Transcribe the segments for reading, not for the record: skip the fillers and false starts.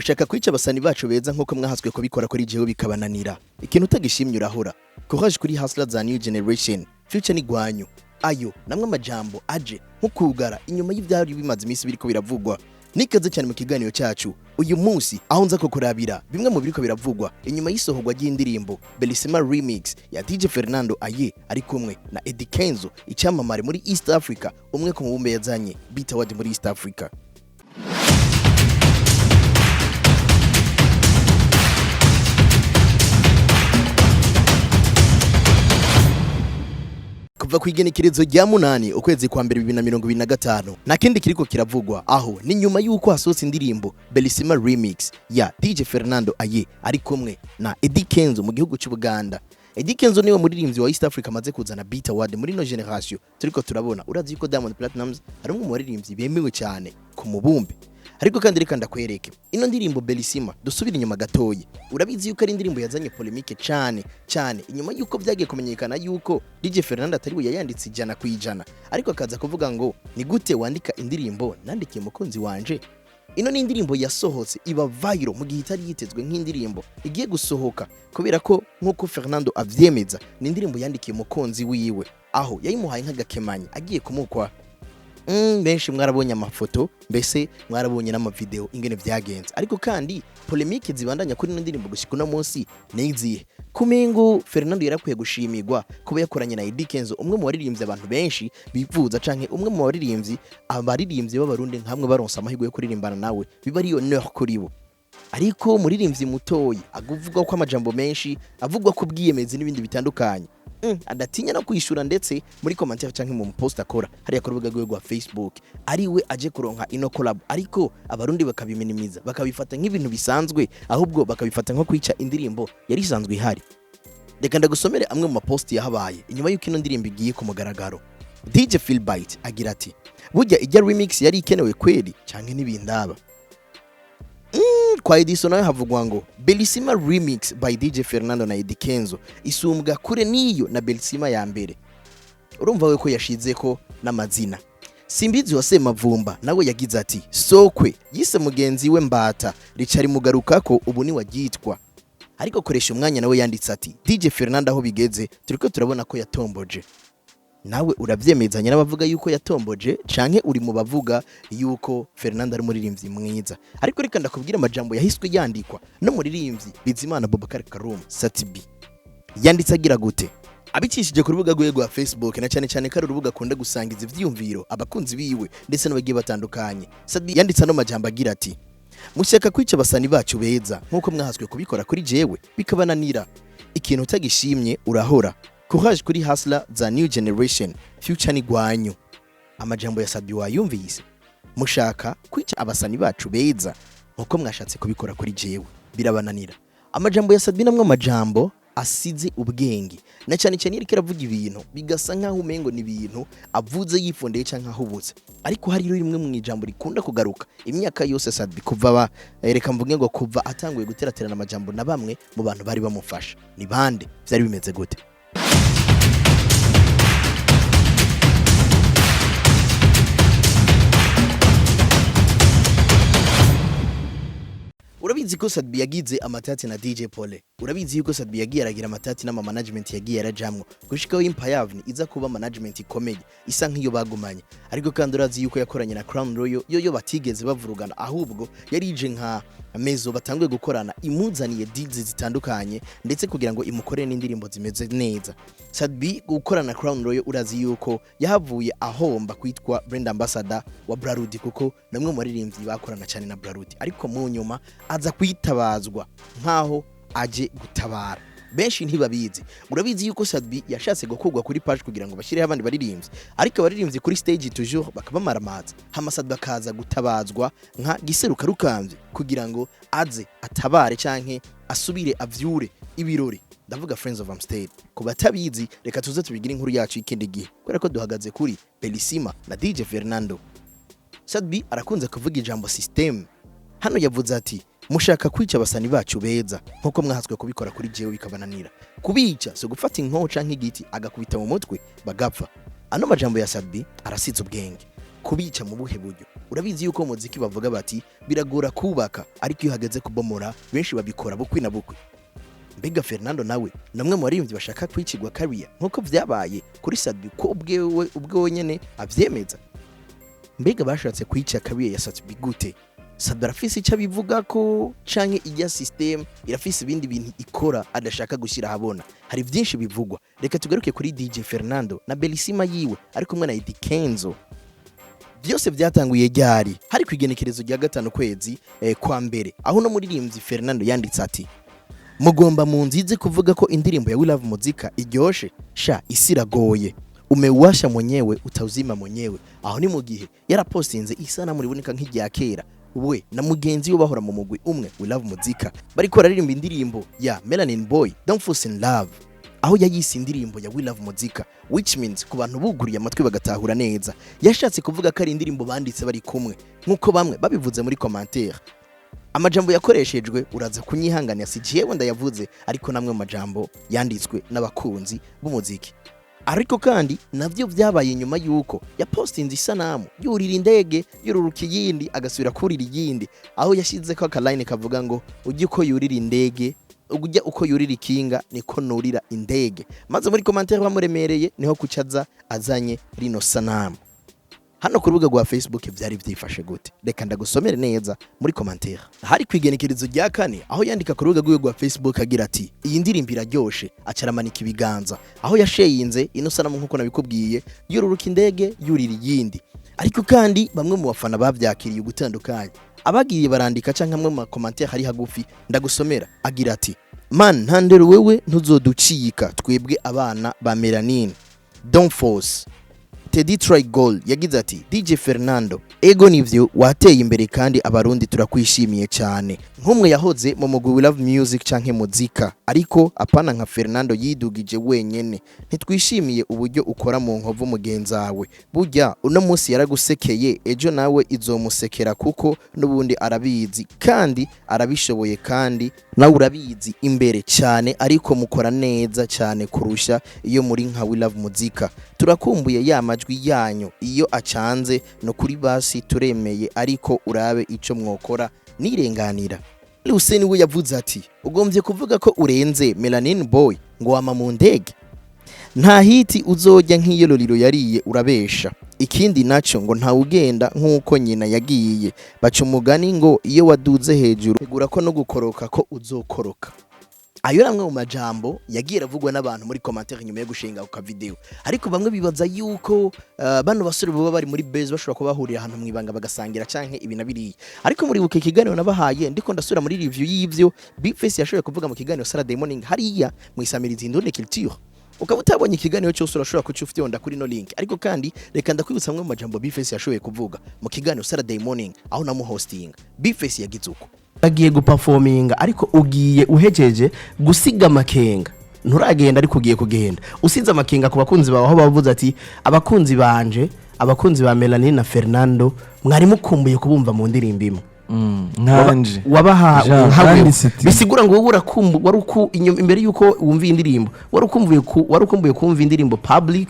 mushaka kwica abasani bacu beza nkuko mwahaswe kubikora kuri jewe bikabananira. Ikintu utagishimye urahora. Courage kuri hustler za new generation. Future ni gwanyu. Ayo namwe amajambo aje nkukugara inyuma y'ivyari bimaze imisi biriko biravugwa. Nikaze cyane mu kiganiro cyacu uyu munsi aho nza ko kurabira bimwe mu biriko biravugwa inyuma y'isohorwa ry'indirimbo Bellissima remix ya DJ FERNANDO ari kumwe na EDDY KENZO icyamamare muri East Africa, umwe ku mubumbe yazanye Beat Award muri East Africa. Kuva kwigenekerezo rya 8 ukwezi kwa 2025 nakindi kiriko kiravugwa aho ni nyuma yuko hasohotse indirimbo Bellissima remix ya DJ FERNANDO ari kumwe na EDDY KENZO mu gihugu cy'u Buganda. EDDY KENZO niwe muririmbyi wa East Africa amaze kuzana Beat Award muri no generation turiko turabona. Urazi yuko Diamond Platnumz ari umwe mu baririmbyi bemewe cyane ku mubumbe. Ariko kandi reka ndakwereke ino ndirimbo Bellissima dusubira inyuma gatoyi. Urabizi yuko ari indirimbo yazanye polemique cyane inyuma yuko byagiye kumenyekana yuko DJ FERNANDO atari we yayanditse ijana ku ijana, ariko akaza kuvuga ngo ni gute wandika indirimbo nandikiye mukunzi wanje. Ino ni indirimbo yasohotse iba viral mu gihe itari yitezwe nk'indirimbo igiye gusohoka, kubera ko nkuko FERNANDO avyemeza ni indirimbo yandikiye mukunzi wiwe aho yayimuhaye nk'agakemanyi agiye kumukwa. Benshi mwarabonye amafoto, mbese mwarabonye n'amavideo ingene vyagenze, ariko kandi polemique zibandanya kuri ndirimbo gushika no munsi nizihe. Kumengo FERNANDO yarakwiye gushimirwa kuba yakoranye na EDDY KENZO, umwe mu baririmbyi abantu benshi bivuza canke umwe mu baririmbyi b'abarundi nkamwe baronsa amahirwe yo kuririmbana nawe biba ari honneur kuri bo. Ariko muririmbyi mutoyi aguvuga ko amajambo menshi avugwa ko bwiyemeze n'ibindi bitandukanye, adatinya no kwishura ndetse muri commentaire canke mu post akora hari yakorubuga rwa Facebook ariwe aje kuronka ino collab, ariko abarundi bakabiminimiza bakabifata nk'ibintu bisanzwe, ahubwo bakabifata nko kwica indirimbo yari isanzwe ihari. Reka ndagusomere amwe mu post yahabaye inyuma yuko ino ndirimbo igiye ku mugaragaro. DJ Philbite agira ati burya ijya remix yari ikenewe kweli canke nibindaba. Kwa Edison nawe havugwa ngo Bellissima remix by DJ FERNANDO na EDDY KENZO isumbwa kure niyo na Bellissima ya mbere. Urumva we ko yashize ko n'amazina. Simbizi wase Mavumba nawe yagize ati sokwe yise mugenzi we Mbata ricari mugaruka ko ubu ni wagitwa, ariko koresha umwanya nawe yanditse ati DJ FERNANDO aho bigeze turiko turabona ko yatomboje. Nawe uravyemezanya n'abavuga yuko yatomboje canke uri mu bavuga yuko FERNANDO ari muririmbyi mwiza? Ariko reka ndakubwira amajambo yahiswe yandikwa no muririmbyi Bizimana Bobakar Karum Satibi. Yanditse agira gute? Abicishije ku rubuga rwa Facebook na cyane kari urubuga akunda gusangiza ivyumviro abakunzi biwe ndetse n'abagiye batandukanye. Satibi yanditse no majambo agira ati mushaka kwica abasani bacu beza nkuko mwahaswe kubikora kuri jewe bikabananira. Ikintu utagishimye urahora. Courage kuri hustler za new generation. Future ni gwanyu. Amajambo ya Satibi wayumvise. Mushaka kwica abasani bacu beza nkuko mwashatse kubikora kuri jewe birabananira. Amajambo ya Satibi namwe amajambo asize ubwenge, na cyane yari kiravuga ibintu bigasa nkaho umengo ni ibintu avuze yifondeye canka ahubutse, ariko hari rimwe mu ijambo rikunda kugaruka imyaka yose Satibi kuva reka mvuge ngo kuva atanguye guteraterana amajambo na bamwe mu bantu bari bamufasha. Ni bande? Byari bimeze gute? Urabizi ko Satibi yagize amatati na DJ Pole. Urabizi yuko Satibi yagiye aragira amatati n'ama management yagiye yarajamwo gushikaho Impayavni iza kuba management ikomeye isa nk'iyo bagumanye. Ariko kandi urazi yuko yakoranye na Crown Royal yo batigeze bavurugana, ahubwo yarije nka mezo batanguye gukorana imuzaniye deals zitandukanye ndetse kugira ngo imukorere n'indirimbo zimeze neza. Satibi gukorana na Crown Royal urazi yuko yahavuye ahomba kwitwa brand ambassador wa Brarudi, kuko namwe mu baririmbyi bakorana cyane na Brarudi, ariko mu nyuma aza kwitabazwa nkaho aje gutabara. Benshi ntibabizi. Urabizi yuko Satibi yashatse gukugwa kuri page kugira ngo bashireho abandi baririmbyi, ariko abaririmbyi kuri stage toujours bakabamaramaza. Hama Satibi akaza gutabazwa nka giseruka rukambye kugira ngo aze atabare canke asubire avyure ibirori. Ndavuga Friends of Amstel. Kuba tabizi reka tuze tubigira inkuru yacu ikindi gihe, kubera ko duhagaze kuri Bellissima na DJ FERNANDO. Satibi arakunze kuvuga ijambo system. Hano yavuze ati mushaka kwica abasani bacu beza nkuko mwahaswe kubikora kuri jewe bikabananira. Kubica so gufata inkoho canke igiti agakubita mu mutwe bagapfa. Ano majambo ya Satibi arasize ubwenge. kubica mu buhe buryo. Urabizi yuko muziki bavuga bati biragora kubaka ariko iyo hageze kubomora benshi babikora bukwi na bukwi. Mbega Fernando nawe namwe mu baririmbyi bashaka kwicigwa career nkuko vyabaye kuri Sadbi ko ubwe nyene avyemeza. Mbega bashatse kwica career ya Sadbi gute? Sadbi arafise icyo bivuga ko canke ijya system irafise ibindi bintu ikora adashaka gushira habona. Hari byinshi bivugwa. Reka tugaruke kuri DJ Fernando na Bellissima yiwe ari kumwe na EDDY KENZO. Byose byatanguye ryari hari kwigenekerezo rya 5 kwezi kwa mbere aho no muririmbyi Fernando yanditse ati mugomba munzize kuvuga ko indirimbo ya We Love Muzika iryoshe sha isiragoye umewasha mwenyewe utauzima mwenyewe. Aho ni mu gihe yarapostinze isana muri boneka nk'ijya kera we na mugenzi we bahora mu mugwi umwe We Love Muzika bariko baririmba indirimbo ya Melanin Boy Don't Fall in Love, aho yayise indirimbo ya We Love Muzika, which means ku bantu buguriye amatwi bagatahura neza yashatse kuvuga ko ari indirimbo banditse bari kumwe nkuko bamwe babivuze muri commentaire. Amajambo yakoreshejwe uraza kunyihanganira si jewe ndayavuze ariko namwe mu majambo yanditswe n'abakunzi b'umuziki. Ariko kandi navyo vyabaye nyuma yuko ya postinze isanamu yurira indege yururuka yindi agasubira kurira yindi, aho yashize ko akaline kavuga ngo ujye uko yurira indege ujya uko yurira ikinga niko nurira indege. Maze muri commentaire bamuremereye niho kucaza azanye rino sanamu. Hano ku rubuga rwa Facebook byari byifashe gute? Reka ndagusomere neza muri commentaire. Hari kwigenekerezo rya 4 aho yandika ku rubuga rwa Facebook agira ati iyi ndirimbo iraryoshe acaramanika ibiganza, aho yasheyinze ino sanamu nkuko nabikubwiye yururuka indege yurira yindi. Ariko kandi bamwe mu bafana bavyakiriye gutandukanye abagiye barandika canke amwe mu commentaire hari hagufi ndagusomera agira ati man ntandero wewe ntuzoducika twebwe abana ba Melanin Don't Force. Teddy Trigold yagize ati DJ Fernando ego nivyo wateye imbere kandi abarundi turakwishimiye cyane nkumwe yahoze mu mugwi We Love Music canke muzika, ariko apana nka Fernando yidugije wenyene. Ntitwishimiye uburyo ukora mu nkovu mugenzawe, burya uno munsi yaragusekeye ejo nawe izomusekera kuko nubundi arabizi kandi arabishoboye kandi nawe urabizi imbere cyane, ariko mukora neza cyane kurusha iyo muri nka We Love Muzika. Turakumbuye ya majwi yanyu iyo acanze no kuri basi turemeye, ariko urabe ico mwokora nirenganira. Luseni we yavuze ati ugombye kuvuga ko urenze Melanin Boy ngo wama mu ndege, nta hiti uzojya nk'iyo loliro yariye urabesha. Ikindi naco ngo nta ugenda nkuko nyina yagiye, baca umugani ngo iyo waduze hejuru tegura ko no gukoroka ko uzokoroka. Ayo namwe mu majambo yagiye ravugwa n'abantu muri commentaire nyuma yo gushinga ku video. Ariko bamwe bibaza yuko bano basore baba bari muri base bashobora kuba bahurira ahantu mwibanga bagasangira canke ibina biri. Ariko muri buke kiganiro nabahaye ndiko ndasura muri review y'ivyo Big Face yashoboye kuvuga mu kiganiro Saturday morning hariya mwisamiriza indone culture. Ukaba utabonye ikiganiro cyose urashobora kucyufyonda kuri no link. Ariko kandi reka ndakwibutsa amwe mu majambo Big Face yashoboye kuvuga mu kiganiro Saturday morning aho namu hosting. Big Face yagize uko agiye guperforminga ariko ugiye uhejeje gusiga makenga, nturagenda ariko ugiye kugenda usize amakenga ku bakunzi bawe, aho bavuze ati abakunzi banje abakunzi ba Melanin na Fernando mwari mukumbuye kubumva mu ndirimbo imwe nkanje wabaha bisigura ngo wari uku imbere yuko wumva indirimbo wari ukumbuye kumva indirimbo public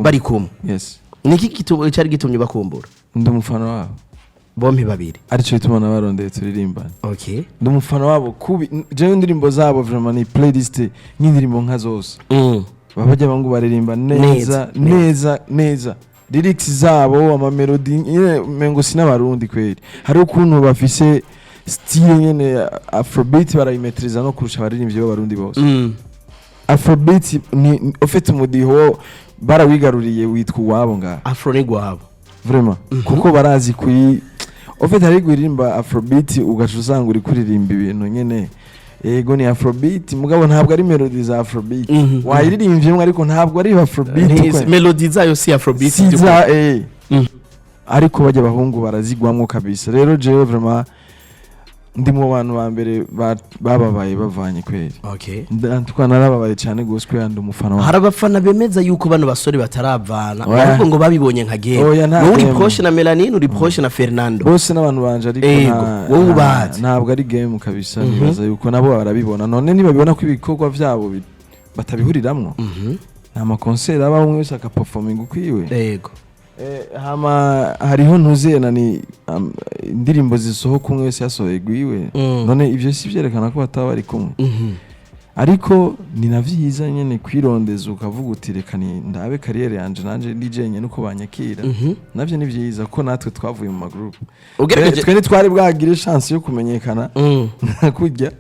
bari kumwe. Yes, niki kitubo cyari gitumye bakumbura? Ndi umufana wabo bombi babiri arico bituma nabarondeye turirimbana. Okay, ndi umufana wabo kubi je indirimbo zabo vraiment ni playlist n'indirimbo nka zose babajya bangu baririmba neza lyrics zabo ama melody mengo sinabarundi kweli. Hari ukuntu bafise style nyene afrobeat barayimetriza no kurusha abaririmbyi b'abarundi bose. Afrobeat ni ofete mudiho barawigaruriye witwa wabo nga afro ni gwabo vraiment kuko barazi kuyi ofete hari gurimba afrobeat ugaca usanga uri kuririmba ibintu nyene ego ni afrobeat mugabo ntabwo ari melody za afrobeat wayiririmbye ariko ntabwo ari afrobeat melody zayo si afrobeat ariko bajya bahungu barazigwamwo kabisa. Rero jewe vraiment ndi mu bantu ba mbere bababaye bavanye kweli. Okay, ndantwana narababaye cyane gose ko yandi umufana. Hari abafana bemeza yuko bano basore bataravana ariko ngo babibonye nka game. Uri proche na Melanin, uri proche na Fernando, bose n'abantu banje ariko ntabwo ari game kabisa. Nibaza yuko nabo barabibona, none nibabibona ko ibikorwa byabo batabihuriramwo nta ma concert aba umwe wese aka performing ukwiwe. Yego, hama hariho ntuziye nani indirimbo zisohoka umwe wese yasohoye gwiwe none ivyo si vyerekana ko bataba bari kumwe ariko ni navyiza nyene kwirondeza ukavuga uti reka ni ndabe kariyere yanje nanje ndijenye nuko banyakira navyo ni vyiza ko natwe twavuye mu magroup twe twari bwagire chance yo kumenyekana kurya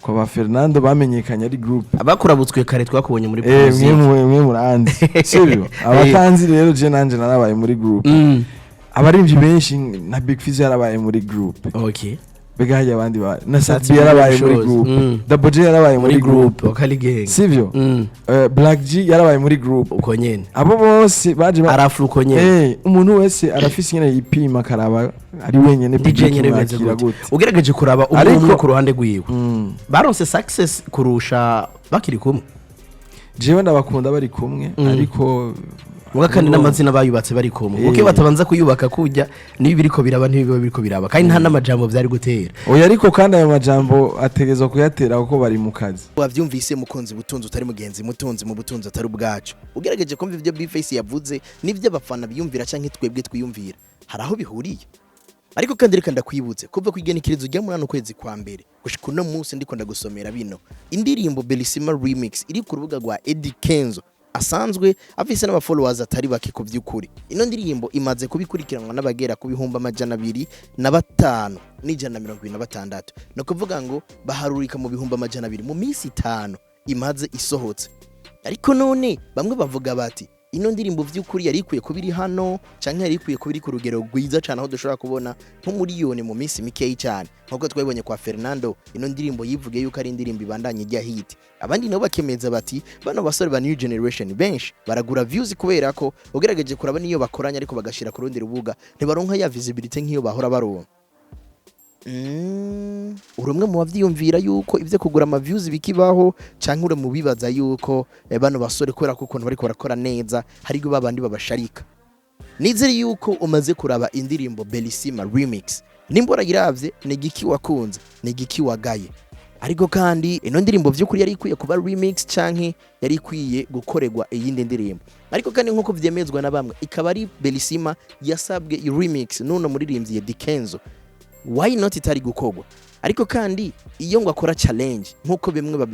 kwa ba Fernando bamenyekanye ari group abakurabutswe kare twakubonye muri police mwe muranzi sibyo abatanzi rero je nanje narabaye muri group abarimvyi benshi na Big Fizz yarabaye muri group okay bega hajya abandi ba na Satbi yarabaye muri group Double J yarabaye muri group Okali Gang sivyo Black G yarabaye muri group uko nyene abo bose baje arafu uko nyene umuntu wese arafise nyene yipima karaba ari wenyene DJ nyene beze gute ugerageje kuraba umuntu ku ruhande rwiwe baronse success kurusha bakiri kumwe jewe ndabakunda bari kumwe ariko muga kandi n'amazina bayubatse bari kumwe uke batabanza kuyubaka kujya nibi biriko biraba ntibibe biriko biraba kandi nta namajambo vyari gutera oya ariko kandi ayo majambo ategezwa kuyatera uko bari mu kazi wavyumvise mukunzi butunzi utari mugenzi mutunzi mu butunzi atari ubwacu ugerageje kumva ivyo Bface yavuze nivyo abafana biyumvira canke twebwe twiyumvira haraho bihuriye ariko kandi reka ndakwibutse kuva kwigenekerezo rya munano kwezi kwa mbere gushika no munsi ndiko ndagusomera bino indirimbo Bellissima Remix iri ku rubuga rwa EDDY KENZO asanzwe afise n'aba followers atari bake ku by'ukuri ino ndirimbo imaze kubikurikiranwa n'abagera ku bihumbi amajana 205 n'ijana 126 no kuvuga ngo baharurika mu bihumbi amajana 2 mu minsi 5 imaze isohotse ariko none bamwe bavuga bati ino ndirimbo vy'ukuri yari ikwiye kubiri hano canke yari ikwiye kubiri ku rugero rwiza cyane aho dushobora kubona nko miliyoni mu minsi mikeyi cyane nkuko twabibonye kwa Fernando ino ndirimbo yivuge yuko ari indirimbo ibandanye ijya hit abandi nabo bakemeza bati bano basore ba new generation benshi baragura views kubera ko ugerageje kuraba niyo bakoranya ariko bagashira ku rundi rubuga ntibaronka ya visibility nk'iyo bahora baronka urumwe mu bavyiyumvira yuko ivyo kugura ama views bikibaho canke ure mu bibaza yuko bano basore kwera ko ukuntu bariko barakora neza hari go babandi babasharika nizere yuko umaze kuraba indirimbo Bellissima Remix nimbora giravye ni giki wakunze ni giki wagaye ariko kandi ino ndirimbo vy'ukuri yari ikwiye kuba remix canke yari ikwiye gukorerwa iyindi ndirimbo ariko kandi nkuko vyemezwa na bamwe ikaba ari Bellissima yasabwe remix nuno muririmbyi EDDY KENZO why not itari gukogwa ariko kandi iyo ngo akora challenge nkuko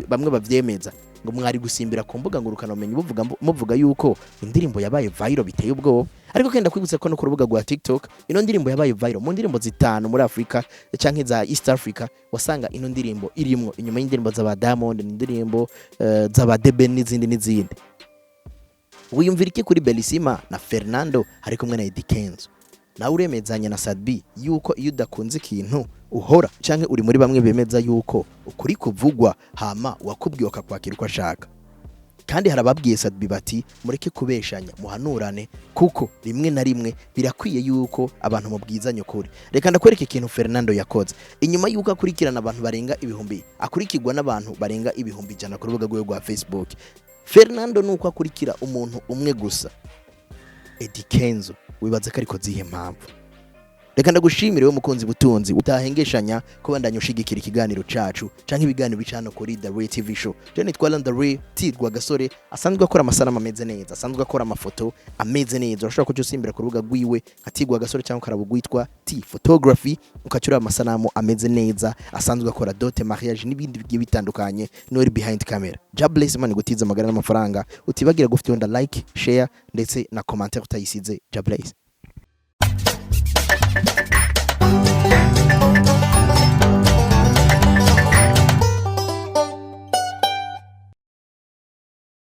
bamwe bavyemeza ngo mwari gusimbira ku mbuga ngurukana umenye muvuga yuko indirimbo yabaye viral biteye ubwoba ariko kenda kwibutsa ko no ku rubuga rwa TikTok ino ndirimbo yabaye viral mu ndirimbo zitanu muri Africa canke za East Africa wasanga ino ndirimbo irimwo inyuma y'indirimbo za Diamond indirimbo za Debe n'izindi wiyumvira iki kuri Bellissima na Fernando hari kumwe na EDDY KENZO nawe uremezanya na Satbi yuko iyo udakunze ikintu uhora canke uri muri bamwe bemeza yuko ukuri kuvugwa hama wakubwiye akakwakira uko ashaka kandi harababwiye Satbi bati mureke kubeshanya muhanurane kuko rimwe na rimwe birakwiye yuko abantu mubwizanye ukuri reka ndakwereka ikintu Fernando yakoze inyuma yuko akurikirana abantu barenga ibihumbi akurikirwa n'abantu barenga ibihumbi 100 ku rubuga rwa Facebook Fernando nuko akurikira umuntu umwe gusa EDDY KENZO wibaza ko ariko zihe mpamvu reka ndagushimire we mukunzi butunzi utahengeshanya ko bandanye ushigikira ikiganiro cacu canke ibiganiro bicano kuri The Ray TV show je nitwa The Ray tirwa gasore asanzwe akora amasanamu ameze neza asanzwe akora amafoto ameze neza urashobora kuja usimbira ku rubuga rwiwe atirwa gasore cyangwa karabugwitwa T photography ukacura amasanamu ameze neza asanzwe akora dote mariage n'ibindi bigiye bitandukanye no behind camera Jabless man gutiza amagara n'amafaranga utibagira gufite onda like share ndetse na commentaire utayisize Jabless